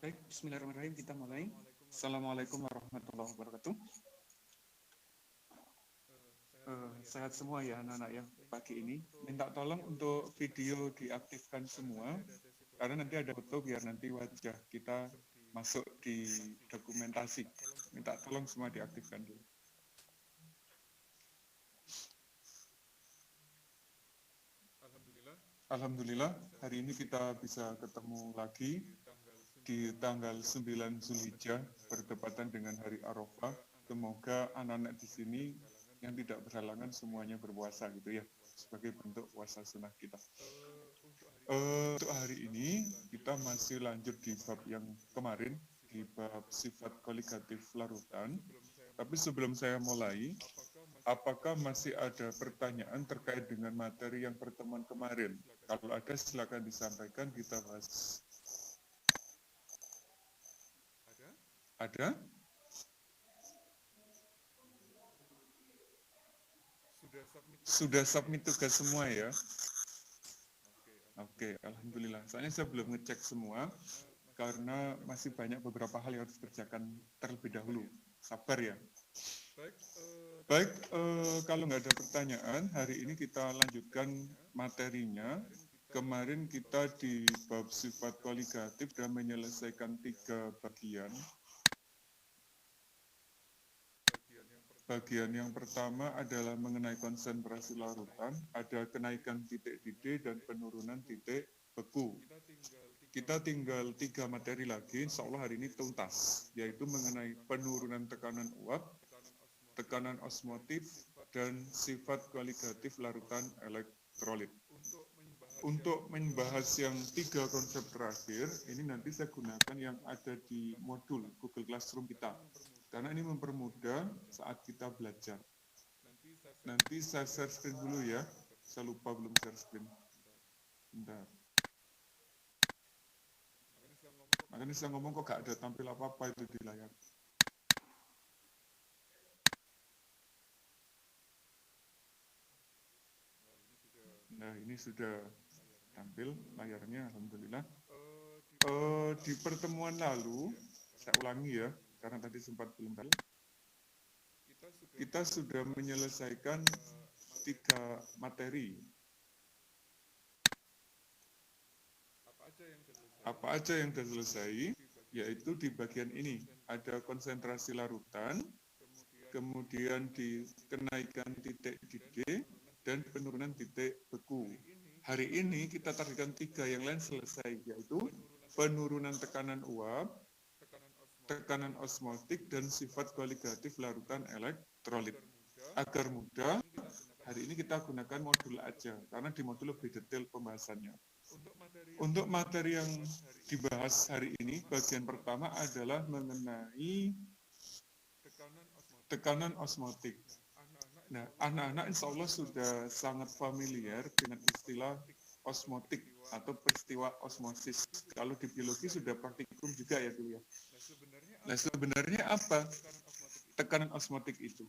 Baik, bismillahirrahmanirrahim, kita mulai. Assalamualaikum warahmatullahi wabarakatuh. Sehat semua ya anak-anak yang pagi ini. Minta tolong untuk video diaktifkan semua, karena nanti ada foto biar nanti wajah kita masuk di dokumentasi. Minta tolong semua diaktifkan dulu. Alhamdulillah, hari ini kita bisa ketemu lagi di tanggal 9 Zulhijjah bertepatan dengan hari Arafah. Semoga anak-anak di sini yang tidak berhalangan semuanya berpuasa gitu ya, sebagai bentuk puasa sunnah kita. Untuk hari ini kita masih lanjut di bab yang kemarin, di bab sifat koligatif larutan. Tapi sebelum saya mulai, apakah masih ada pertanyaan terkait dengan materi yang pertemuan kemarin? Kalau ada silakan disampaikan, kita bahas. Ada? Sudah submit tugas semua ya? Oke, alhamdulillah. Soalnya saya belum ngecek semua karena masih banyak beberapa hal yang harus dikerjakan terlebih dahulu. Sabar ya. Baik, kalau nggak ada pertanyaan, hari ini kita lanjutkan materinya. Kemarin kita di bab sifat koligatif dan menyelesaikan 3 bagian. Bagian yang pertama adalah mengenai konsentrasi larutan, ada kenaikan titik D dan penurunan titik beku. Kita tinggal 3 materi lagi, insya Allah hari ini tuntas, yaitu mengenai penurunan tekanan uap, tekanan osmotif, dan sifat koligatif larutan elektrolit. Untuk membahas yang 3 konsep terakhir, ini nanti saya gunakan yang ada di modul Google Classroom kita. Karena ini mempermudah saat kita belajar. Nanti saya share screen dulu ya. Saya lupa belum share screen. Bentar. Makanya saya ngomong kok gak ada tampil apa-apa itu di layar. Nah, ini sudah tampil layarnya, alhamdulillah. Di pertemuan lalu, saya ulangi ya, karena tadi sempat belum tahu. Kita sudah menyelesaikan 3 materi. Apa aja yang sudah selesai? Yaitu di bagian ini, ada konsentrasi larutan, kemudian di kenaikan titik D, dan penurunan titik beku. Hari ini kita targetkan 3 yang lain selesai, yaitu penurunan tekanan uap, tekanan osmotik, dan sifat koligatif larutan elektrolit. Agar mudah, hari ini kita gunakan modul aja, karena di modul lebih detail pembahasannya. Untuk materi yang dibahas hari ini, bagian pertama adalah mengenai tekanan osmotik. Nah, anak-anak insya Allah sudah sangat familiar dengan istilah osmotik atau peristiwa osmosis. Kalau di biologi sudah praktikum juga ya dulu ya. Nah, sebenarnya apa tekanan osmotik itu?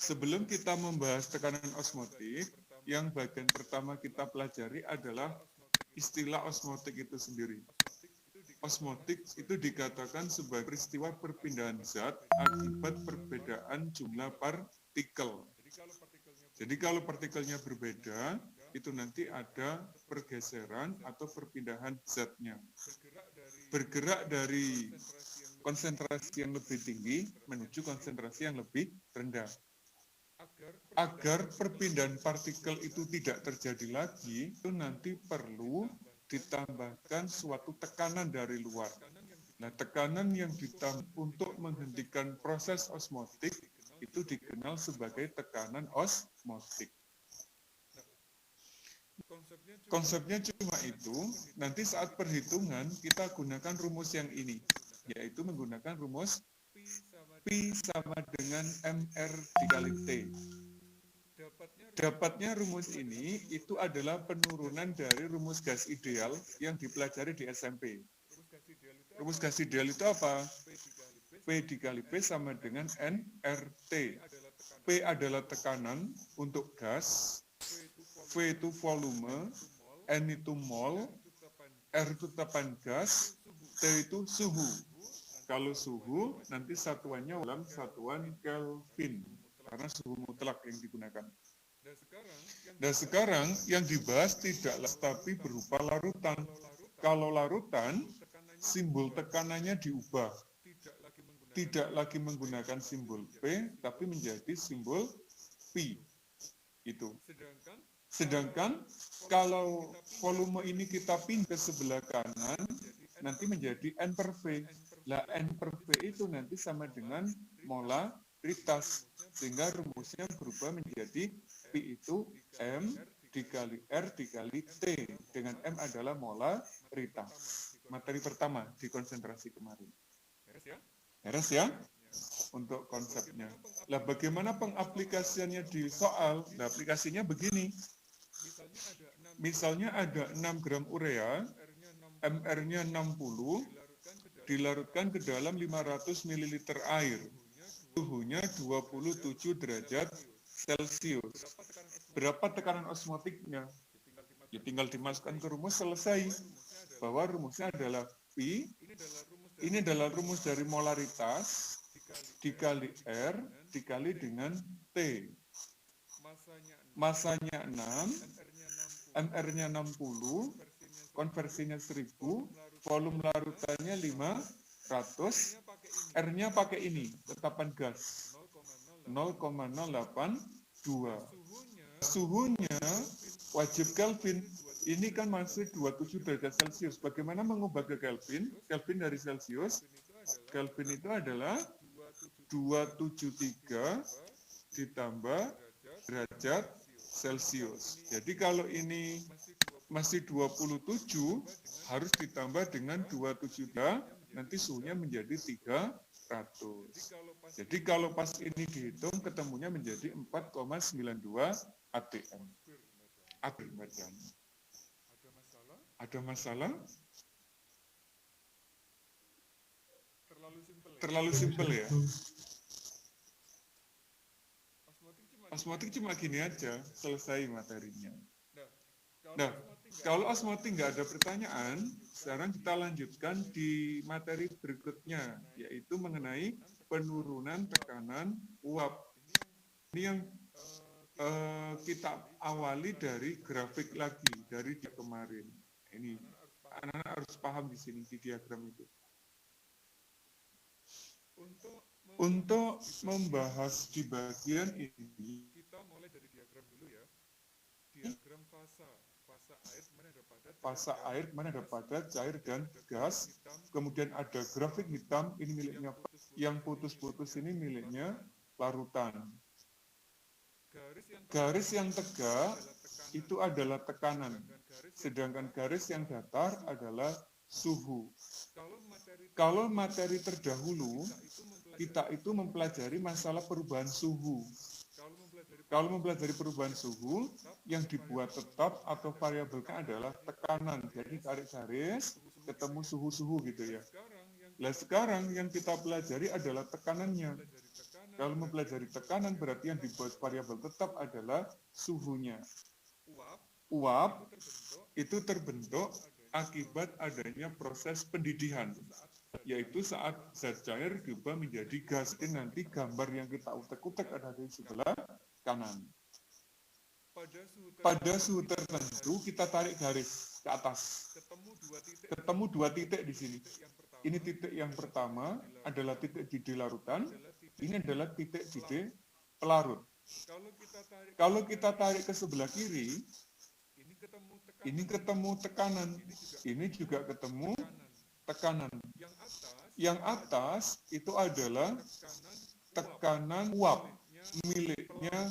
Sebelum kita membahas tekanan osmotik, yang bagian pertama kita pelajari adalah istilah osmotik itu sendiri. Osmotik itu dikatakan sebagai peristiwa perpindahan zat akibat perbedaan jumlah partikel. Jadi kalau partikelnya berbeda, itu nanti ada pergeseran atau perpindahan zatnya. Bergerak dari konsentrasi yang lebih tinggi menuju konsentrasi yang lebih rendah. Agar perpindahan partikel itu tidak terjadi lagi, itu nanti perlu ditambahkan suatu tekanan dari luar. Nah, tekanan yang ditambah untuk menghentikan proses osmotik itu dikenal sebagai tekanan osmotik. Konsepnya cuma itu, nanti saat perhitungan kita gunakan rumus yang ini, yaitu menggunakan rumus P sama dengan MR dikali T. Dapatnya rumus ini itu adalah penurunan dari rumus gas ideal yang dipelajari di SMP. Rumus gas ideal itu apa? P dikali P sama dengan nRT. P adalah tekanan untuk gas, V itu volume, N itu mol, R itu tetapan gas, T itu suhu. Kalau suhu, nanti satuannya dalam satuan Kelvin. Karena suhu mutlak yang digunakan. Dan sekarang yang dibahas tidaklah tapi berupa larutan. Kalau larutan, simbol tekanannya diubah. Tidak lagi menggunakan simbol P, tapi menjadi simbol Pi. Itu. Sedangkan kalau volume ini kita pindah ke sebelah kanan, nanti menjadi N per V. Lah N per V itu nanti sama dengan molaritas. Sehingga rumusnya berubah menjadi Pi itu M dikali R dikali T. Dengan M adalah molaritas. Materi pertama di konsentrasi kemarin. Beres ya? Untuk konsepnya. Lah bagaimana pengaplikasiannya di soal? Nah, aplikasinya begini. Misalnya ada 6 gram urea, MR-nya 60, dilarutkan ke dalam 500 ml air. Suhunya 27 derajat Celcius. Berapa tekanan osmotiknya? Ya tinggal dimasukkan ke rumus, selesai. Bahwa rumusnya adalah Pi, ini adalah rumus dari molaritas, dikali R, dikali dengan T. Masanya 6, MR-nya 60, konversinya 1000, volume larutannya 500, R-nya pakai ini, tetapan gas, 0,082. Suhunya wajib Kelvin, ini kan masih 27 derajat Celcius. Bagaimana mengubah ke Kelvin? Kelvin dari Celcius, Kelvin itu adalah 273 ditambah derajat Celcius. Jadi kalau ini masih 27, harus ditambah dengan 273, nanti suhunya menjadi 300. Jadi kalau pas ini dihitung, ketemunya menjadi 4,92 atm. Akhir bacanya. Ada masalah? Terlalu simpel ya? Osmotik cuma gini aja, selesai materinya. Nah, kalau osmotik nggak ada pertanyaan, sekarang kita lanjutkan di materi berikutnya, yaitu mengenai penurunan tekanan uap. Ini yang kita awali dari grafik lagi, dari dia kemarin. Ini anak-anak harus paham di sini, di diagram itu. Untuk membahas di bagian ini, kita mulai dari diagram dulu ya. Diagram fasa air, kemana ada padat, cair, dan gas. Kemudian ada grafik hitam, ini miliknya, yang putus-putus ini miliknya larutan. Garis yang tegak itu adalah tekanan, sedangkan garis yang datar adalah suhu. Kalau materi terdahulu, kita itu mempelajari masalah perubahan suhu. Kalau mempelajari perubahan suhu, yang dibuat tetap atau variabelnya adalah tekanan. Jadi tarik garis, ketemu suhu-suhu gitu ya. Nah sekarang yang kita pelajari adalah tekanannya. Kalau mempelajari tekanan berarti yang dibuat variabel tetap adalah suhunya. Uap itu terbentuk akibat adanya proses pendidihan, yaitu saat zat cair diubah menjadi gas. Ini nanti gambar yang kita utek-utek ada di sebelah kanan. Pada suhu tertentu kita tarik garis ke atas. Ketemu dua titik di sini. Ini titik yang pertama adalah titik didih larutan. Ini adalah titik didih pelarut. Kalau kita tarik ke sebelah kiri, ini ketemu tekanan. Ini juga ketemu tekanan. Yang atas itu adalah tekanan uap miliknya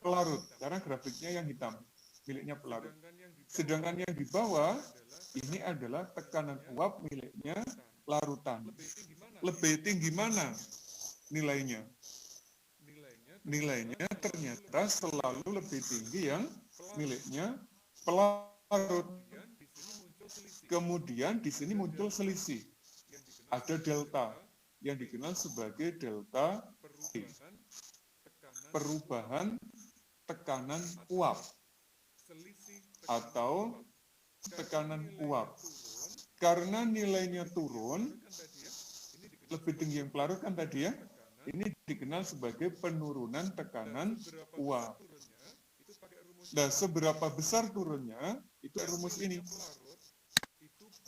pelarut, karena grafiknya yang hitam, miliknya pelarut. Sedangkan yang di bawah, ini adalah tekanan uap miliknya larutan. Lebih tinggi mana nilainya? Nilainya ternyata selalu lebih tinggi yang miliknya pelarut. Kemudian di sini muncul selisih. Ada delta yang dikenal sebagai delta T. Perubahan tekanan uap atau tekanan uap. Karena nilainya turun, lebih tinggi yang pelarut kan tadi ya, ini dikenal sebagai penurunan tekanan uap. Nah, seberapa besar turunnya, itu rumus ini.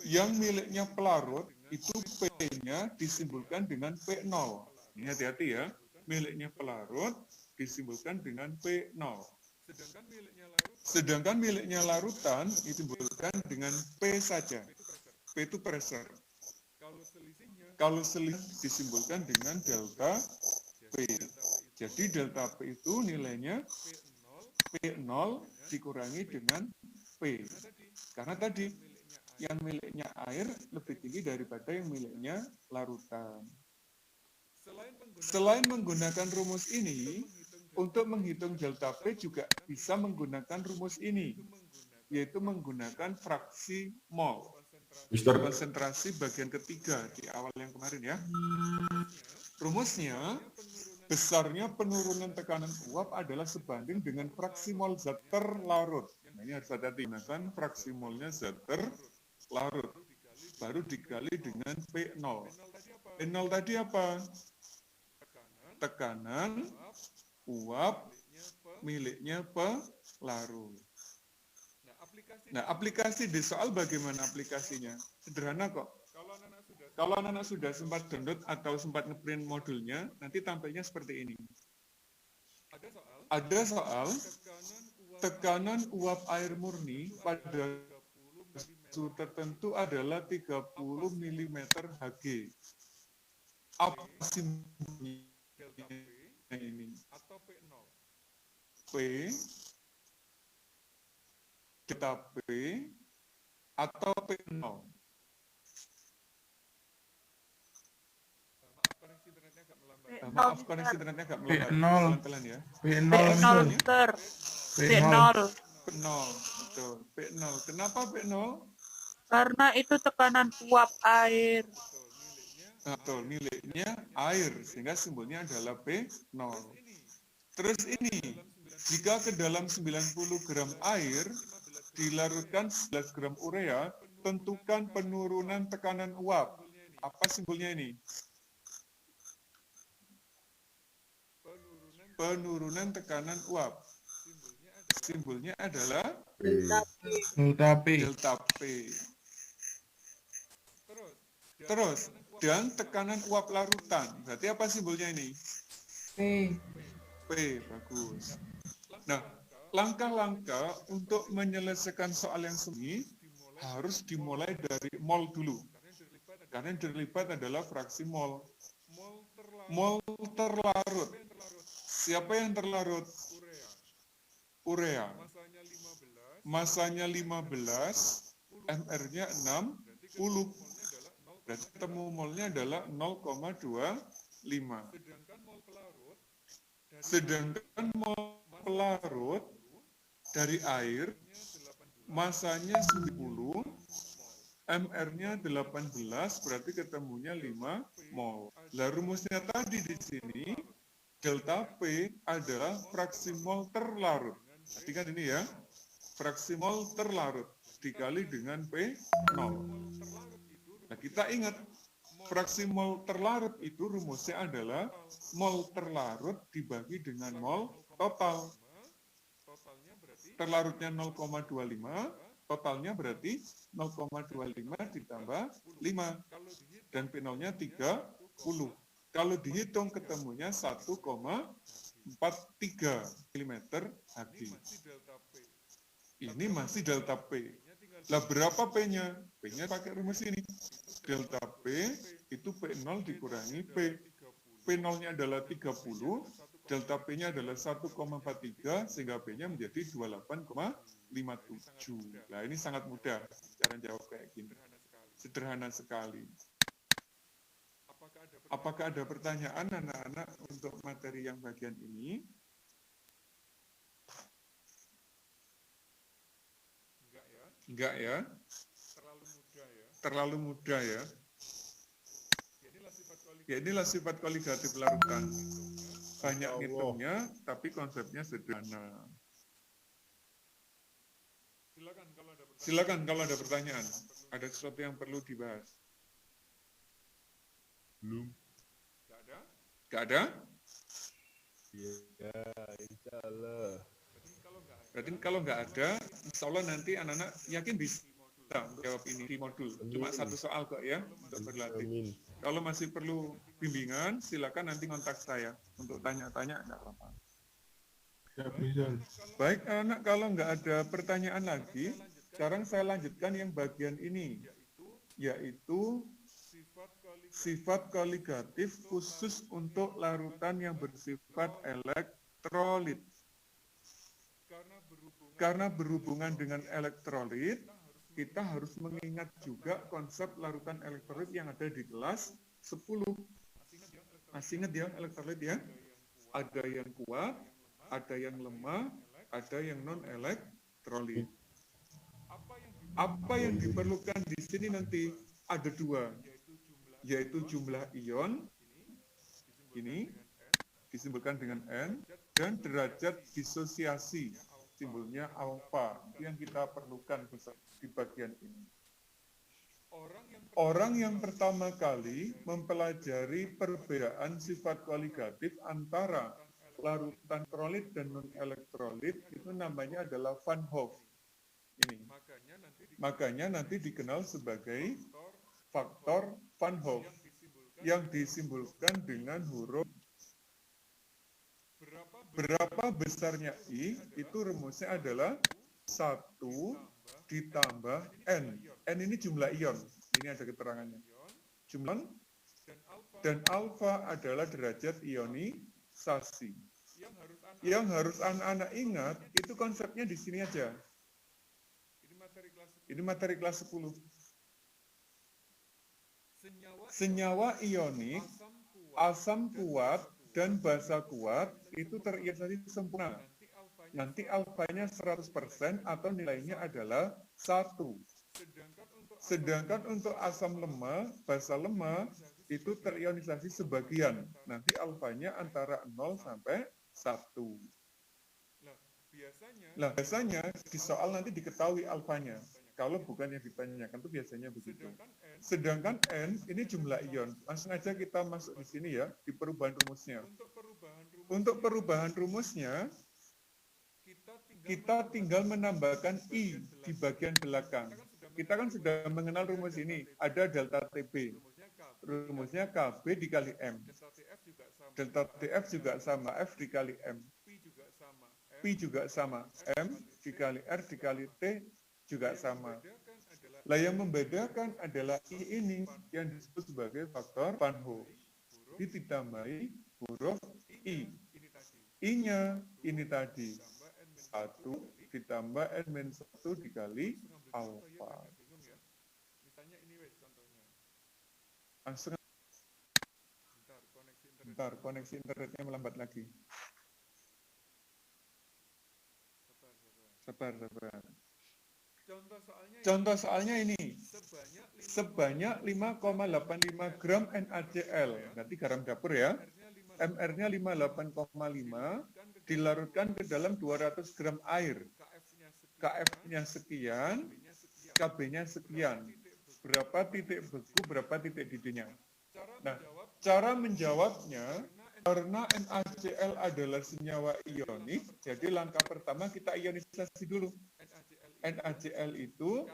Yang miliknya pelarut, itu P-nya disimbolkan dengan P0. Ini hati-hati ya, miliknya pelarut disimbolkan dengan P0. Sedangkan miliknya larutan disimbolkan dengan P saja. P itu pressure. Kalau selisih disimbolkan dengan delta P. Jadi delta P itu nilainya P0 dikurangi dengan P. Karena tadi yang miliknya air lebih tinggi daripada yang miliknya larutan. Selain menggunakan rumus ini, untuk menghitung delta P juga bisa menggunakan rumus ini, yaitu menggunakan fraksi mol. Konsentrasi bagian ketiga di awal yang kemarin ya. Rumusnya, besarnya penurunan tekanan uap adalah sebanding dengan fraksi mol zat terlarut. Nah, ini harus hati-hati, gunakan fraksi molnya zat terlarut. Baru dikali dengan P0. P0 tadi apa? Tekanan uap miliknya pelarut. Nah, aplikasi di soal bagaimana aplikasinya? Sederhana kok. Kalau anak-anak sudah sempat download atau sempat ngeprint modulnya, nanti tampilnya seperti ini. Ada soal tekanan uap air murni pada suhu tertentu adalah 30 mm Hg. Apa simbolnya ini? P, delta P, atau P0. Maaf, koneksi internetnya agak melambat. Pelan-pelan ya. P0 ter. P0. P0, betul. P0. Kenapa P0? Karena itu tekanan uap air. Betul, miliknya air, sehingga simbolnya adalah P0. Terus ini, jika ke dalam 90 gram air dilarutkan 11 gram urea, tentukan penurunan tekanan uap. Apa simbolnya ini? Penurunan tekanan uap. Simbolnya adalah Delta P. Delta P. Terus, dan tekanan uap larutan. Berarti apa simbolnya ini? P. P, bagus. Nah, langkah-langkah untuk menyelesaikan soal yang seni harus dimulai dari mol dulu. Karena yang terlibat adalah fraksi mol. Mol terlarut. Siapa yang terlarut? Urea. Masanya 15, MR-nya 60. Berarti temu molnya adalah 0,25. Sedangkan mol pelarut dari air masanya 10, MR-nya 18, berarti ketemunya 5 mol. Lah rumusnya tadi di sini, delta P adalah fraksi mol terlarut. Tadi kan ini ya, fraksi mol terlarut dikali dengan P0. Nah, kita ingat, fraksi mol terlarut itu rumusnya adalah mol terlarut dibagi dengan mol total. Terlarutnya 0,25, totalnya berarti 0,25 ditambah 5. Dan P0-nya 30. Kalau dihitung ketemunya 1,43 mm Hg. Ini masih delta P. Lah berapa P-nya? P-nya pakai rumus ini. Delta P itu P0 dikurangi P. P0-nya adalah 30, delta P-nya adalah 1,43, sehingga P-nya menjadi 28,57. Nah, ini sangat mudah cara jawab kayak gini. Sederhana sekali. Apakah ada pertanyaan anak-anak untuk materi yang bagian ini? Enggak ya? Terlalu mudah ya? Ya, inilah sifat koligatif larutan. Banyak ngitungnya, tapi konsepnya sederhana. Silakan kalau ada pertanyaan. Ada sesuatu yang perlu dibahas? Belum. Nggak ada? Nggak ada? Ya, insya Allah. Berarti kalau nggak ada, insya Allah nanti anak-anak yakin bisa jawab ini di modul. Cuma satu soal kok ya, untuk berlatih. Amin. Kalau masih perlu bimbingan, silakan nanti kontak saya untuk tanya-tanya, nggak apa-apa. Siap, Misal. Baik anak, kalau nggak ada pertanyaan lagi, sekarang saya lanjutkan yang bagian ini, yaitu sifat koligatif khusus untuk larutan yang bersifat elektrolit. Karena berhubungan dengan elektrolit, kita harus mengingat juga konsep larutan elektrolit yang ada di kelas 10. Masih ingat ya elektrolit ya? Ada yang kuat, ada yang lemah, ada yang non-elektrolit. Apa yang diperlukan di sini nanti ada dua, yaitu jumlah ion, ini disimbolkan dengan N, dan derajat disosiasi, simbolnya alfa, yang kita perlukan di bagian ini. Orang yang pertama kali mempelajari perbedaan sifat koligatif antara larutan elektrolit dan non-elektrolit itu namanya adalah Van Hoff. Ini. Makanya nanti dikenal sebagai faktor Van Hoff yang disimbolkan dengan huruf. Berapa besarnya I, itu rumusnya adalah 1 ditambah N. N ini jumlah ion. Ini ada keterangannya. Jumlah dan alfa adalah derajat ionisasi. Yang harus anak-anak ingat, itu konsepnya di sini aja. Ini materi kelas 10. Senyawa ionik, asam kuat, dan basa kuat itu terionisasi sempurna. Nanti alfanya 100% atau nilainya adalah 1. Sedangkan untuk asam lemah, basa lemah, itu terionisasi sebagian. Nanti alfanya antara 0 sampai 1. Nah, biasanya di soal nanti diketahui alfanya. Kalau bukan yang ditanyakan itu biasanya begitu. Sedangkan N ini jumlah ion. Langsung aja kita masuk di sini ya, di perubahan rumusnya. Untuk perubahan rumusnya, kita tinggal menambahkan I di bagian belakang. Kita kan sudah mengenal rumus ini. Ada delta TB. Rumusnya KB dikali M. Delta TF juga sama, F dikali M. Pi juga sama, M dikali R dikali T juga sama. Lah yang membedakan adalah I ini yang disebut sebagai faktor Van Hoff. Ditambahi huruf I. I-nya ini tadi 1 ditambah N-1 dikali alfa. Langsung. Bentar, koneksi internetnya melambat lagi. Sabar. Contoh soalnya ini. Sebanyak 5,85 gram NaCl. Nanti garam dapur ya. MR-nya 58,5 dilarutkan ke dalam 200 gram air. KF-nya sekian, KB-nya sekian. Berapa titik beku, berapa titik didihnya. Nah, cara menjawabnya, karena NaCl adalah senyawa ionik, jadi langkah pertama kita ionisasi dulu. NaCl itu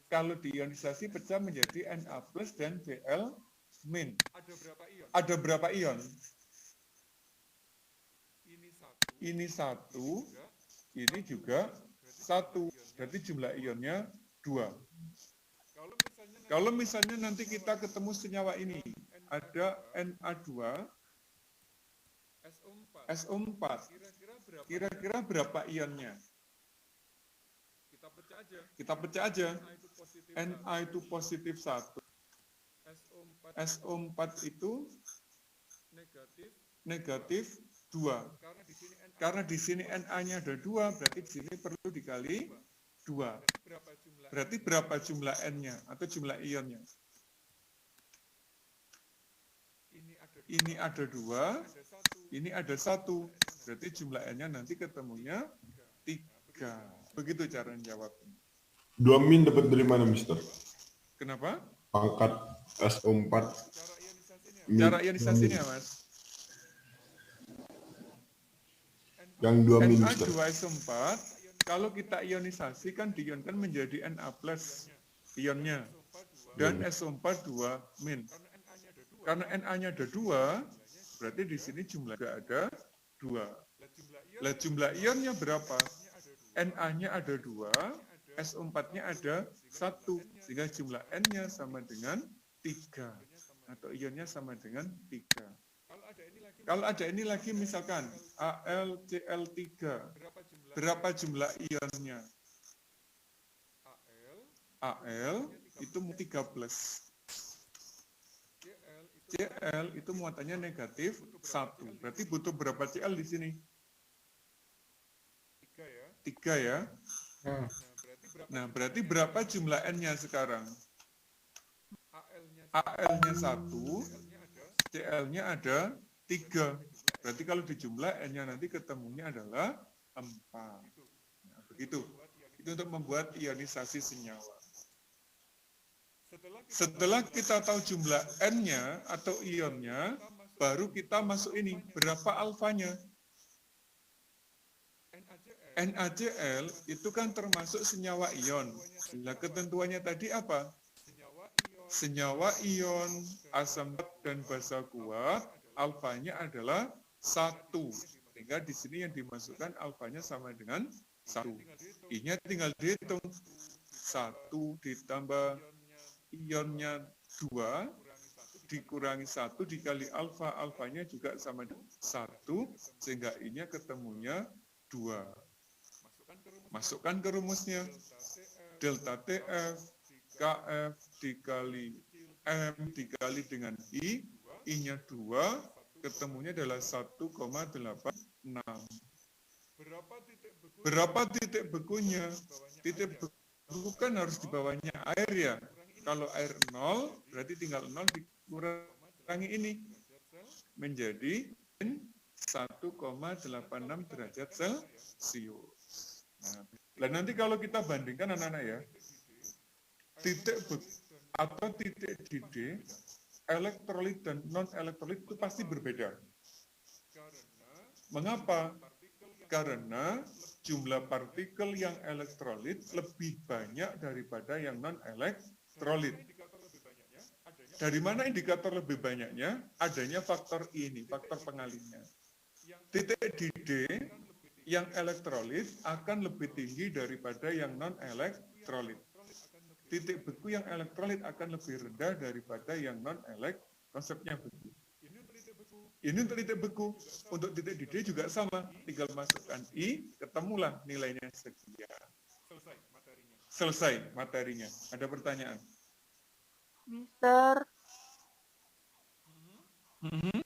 kalau diionisasi pecah menjadi Na plus dan Cl min. Ada berapa ion? Ini 1, ini juga 1. Berarti jumlah ionnya 2. Kalau misalnya nanti kita ketemu senyawa ini, ada Na2, SO4. Kira-kira berapa ionnya? Kita pecah aja. Na itu positif 1. SO4 itu negatif 2. Karena di sini Na-nya ada 2, berarti di sini perlu dikali 2. Berarti berapa jumlah N-nya atau jumlah ionnya? Ini ada 2, ini ada 1. Berarti jumlah N-nya nanti ketemunya 3. Begitu cara jawabnya. 2 min dapat dari mana, Mister? Kenapa? Pangkat SO4. Cara ionisasinya, Mas. Yang 2 min, Mister. Na2SO4, kalau kita ionisasi kan diionkan menjadi Na plus ionnya. Dan SO4 2 min. Karena Na-nya ada 2, berarti di sini jumlahnya ada 2. Lah jumlah ionnya berapa? Na-nya ada 2, SO4-nya ada 1, sehingga jumlah N-nya sama dengan 3. Atau ionnya sama dengan 3. Kalau ada ini lagi misalkan AlCl3, berapa jumlah ionnya? Al itu 3 plus. Cl itu muatannya negatif 1. Berarti butuh berapa Cl di sini? 3 ya. Nah, berarti berapa jumlah N-nya sekarang? Al-nya 1, Cl-nya ada 3. Berarti kalau dijumlah N-nya nanti ketemunya adalah 4. Nah, begitu. Itu untuk membuat ionisasi senyawa. Setelah kita tahu jumlah N-nya atau ionnya, baru kita masuk ini. Berapa alfanya? NaCl itu kan termasuk senyawa ion. Nah, ketentuannya tadi apa? Senyawa ion, asam dan basa kuat, alfanya adalah 1. Sehingga di sini yang dimasukkan alfanya sama dengan 1. I-nya tinggal dihitung. 1 ditambah ionnya 2 dikurangi 1 dikali alfa, alfanya juga sama dengan 1, sehingga I-nya ketemunya 2. Masukkan ke rumusnya. Delta TF KF dikali M dikali dengan I, I-nya 2, ketemunya adalah 1,86. Berapa titik bekunya? Titik beku kan harus di bawahnya air ya. Kalau air 0, berarti tinggal 0 dikurangi ini. Menjadi 1,86 derajat Celcius. Nah, nanti kalau kita bandingkan anak-anak ya, titik beku atau titik didih, elektrolit dan non-elektrolit itu pasti berbeda. Mengapa? Karena jumlah partikel yang elektrolit lebih banyak daripada yang non-elektrolit. Dari mana indikator lebih banyaknya? Adanya faktor ini, faktor pengalirnya. Titik didih yang elektrolit akan lebih tinggi daripada yang non-elektrolit. Titik beku yang elektrolit akan lebih rendah daripada yang non-elektrolit. Konsepnya begitu. Ini untuk titik beku. Untuk titik didih juga sama. Tinggal masukkan I, ketemulah nilainya sekian. Selesai materinya. Ada pertanyaan? Mister,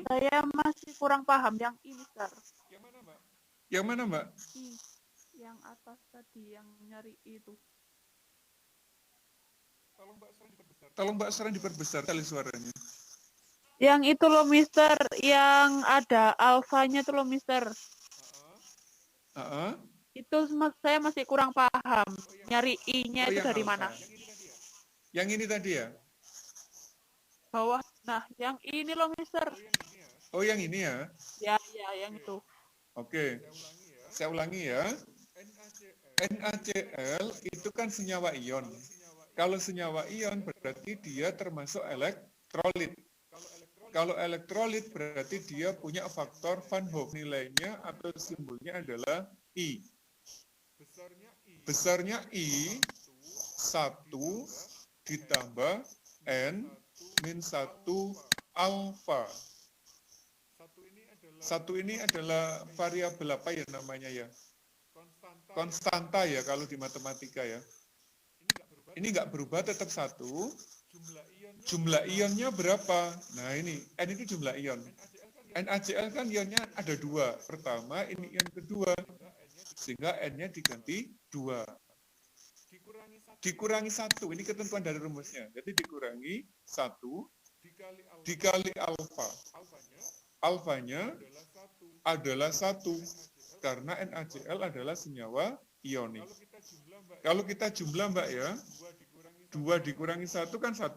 saya masih kurang paham yang ini, Mister. Yang mana, Mbak? Yang atas tadi, yang nyari itu. Tolong Mbak sering diperbesar kali suaranya. Yang itu loh, Mister. Yang ada alfanya tuh loh, Mister. Itu saya masih kurang paham. Nyari I-nya itu dari alpha. mana? Yang ini tadi ya? Bawah. Nah, yang ini loh, Mister. Oh, yang ini ya? Ya, yang itu. Oke. Saya ulangi ya. NaCl itu kan senyawa ion. Kalau senyawa ion berarti dia termasuk elektrolit. Kalau elektrolit berarti dia punya faktor Van Hoff. Nilainya atau simbolnya adalah I. Besarnya I 1 ditambah N min 1 alfa. 1 ini adalah variabel apa ya namanya ya? Konstanta ya kalau di matematika ya. Ini nggak berubah, tetap 1. Jumlah ionnya berapa? Nah ini, N itu jumlah ion. NaCl kan ionnya ada 2. Pertama, ini ion kedua. Sehingga N-nya diganti 2. Dikurangi 1, ini ketentuan dari rumusnya. Jadi dikurangi 1 dikali alfa. Alfanya adalah 1. Karena NaCl adalah senyawa ionik. Kalau kita jumlah Mbak ya, 2 dikurangi 1 kan 1.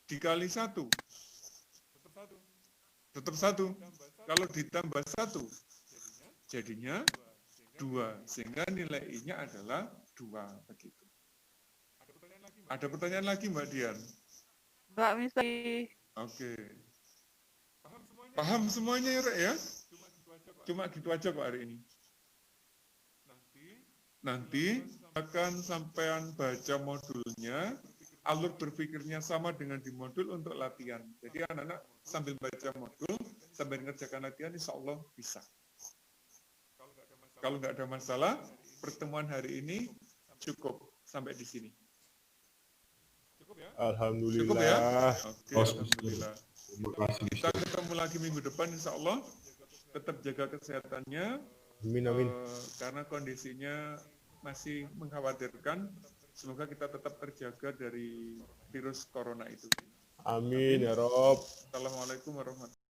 Dikali 1. Tetap 1. Kalau ditambah 1, jadinya 2. Sehingga nilai I-nya adalah 2. Begitu. Ada pertanyaan lagi Mbak Dian? Enggak, Mister. Oke. Paham semuanya ya, Rek, ya? Cuma gitu aja kok hari ini. Nanti akan sampean baca modulnya, alur berpikirnya sama dengan di modul untuk latihan. Jadi anak-anak sambil baca modul, sambil mengerjakan latihan, insya Allah bisa. Kalau nggak ada masalah, pertemuan hari ini cukup sampai di sini. Alhamdulillah. Cukup ya? Oke, Bos, alhamdulillah. Terima kasih, Kita Mister. ketemu lagi minggu depan, insya Allah. Tetap jaga kesehatannya, Amin, amin. karena kondisinya masih mengkhawatirkan. Semoga kita tetap terjaga dari virus corona itu. Amin, ya Rob. Assalamualaikum warahmatullahi wabarakatuh.